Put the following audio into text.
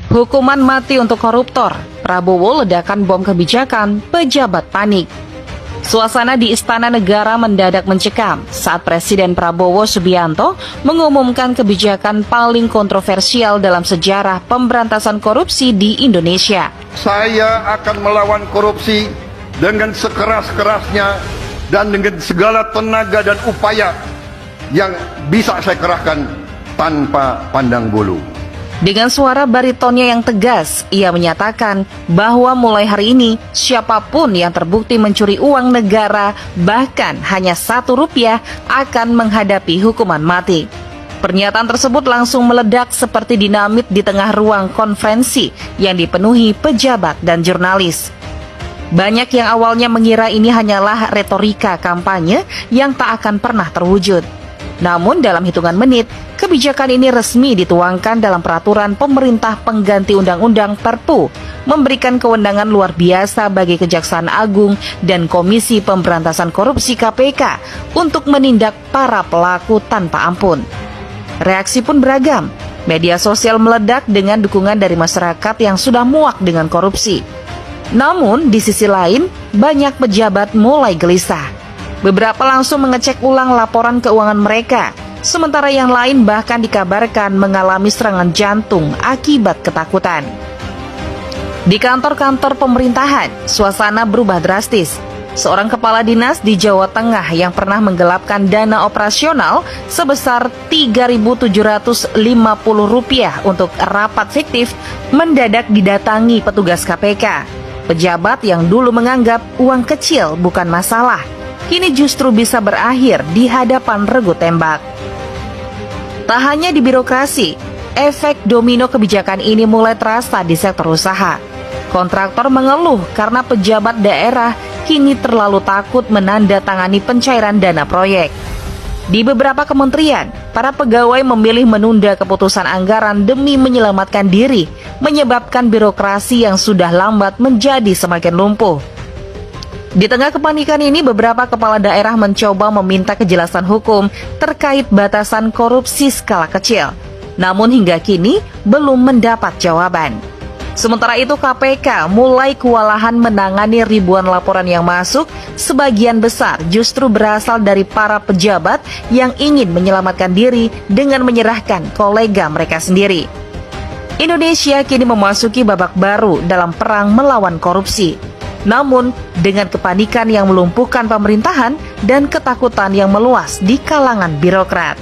Hukuman mati untuk koruptor, Prabowo ledakan bom kebijakan, pejabat panik. Suasana di Istana Negara mendadak mencekam saat Presiden Prabowo Subianto mengumumkan kebijakan paling kontroversial dalam sejarah pemberantasan korupsi di Indonesia. Saya akan melawan korupsi dengan sekeras-kerasnya dan dengan segala tenaga dan upaya yang bisa saya kerahkan tanpa pandang bulu. Dengan suara baritonnya yang tegas, ia menyatakan bahwa mulai hari ini, siapapun yang terbukti mencuri uang negara, bahkan hanya Rp1, akan menghadapi hukuman mati. Pernyataan tersebut langsung meledak seperti dinamit di tengah ruang konferensi yang dipenuhi pejabat dan jurnalis. Banyak yang awalnya mengira ini hanyalah retorika kampanye yang tak akan pernah terwujud. Namun dalam hitungan menit, kebijakan ini resmi dituangkan dalam peraturan pemerintah pengganti Undang-Undang Perpu, memberikan kewenangan luar biasa bagi Kejaksaan Agung dan Komisi Pemberantasan Korupsi KPK untuk menindak para pelaku tanpa ampun. Reaksi pun beragam. Media sosial meledak dengan dukungan dari masyarakat yang sudah muak dengan korupsi. Namun di sisi lain, banyak pejabat mulai gelisah. Beberapa langsung mengecek ulang laporan keuangan mereka, sementara yang lain bahkan dikabarkan mengalami serangan jantung akibat ketakutan. Di kantor-kantor pemerintahan, suasana berubah drastis. Seorang kepala dinas di Jawa Tengah yang pernah menggelapkan dana operasional sebesar Rp3.750 untuk rapat fiktif mendadak didatangi petugas KPK. Pejabat yang dulu menganggap uang kecil bukan masalah, kini justru bisa berakhir di hadapan regu tembak. Tak hanya di birokrasi, efek domino kebijakan ini mulai terasa di sektor usaha. Kontraktor mengeluh karena pejabat daerah kini terlalu takut menandatangani pencairan dana proyek. Di beberapa kementerian, para pegawai memilih menunda keputusan anggaran demi menyelamatkan diri, menyebabkan birokrasi yang sudah lambat menjadi semakin lumpuh. Di tengah kepanikan ini, beberapa kepala daerah mencoba meminta kejelasan hukum terkait batasan korupsi skala kecil. Namun hingga kini belum mendapat jawaban. Sementara itu KPK mulai kewalahan menangani ribuan laporan yang masuk, sebagian besar justru berasal dari para pejabat yang ingin menyelamatkan diri dengan menyerahkan kolega mereka sendiri. Indonesia kini memasuki babak baru dalam perang melawan korupsi. Namun, dengan kepanikan yang melumpuhkan pemerintahan dan ketakutan yang meluas di kalangan birokrat.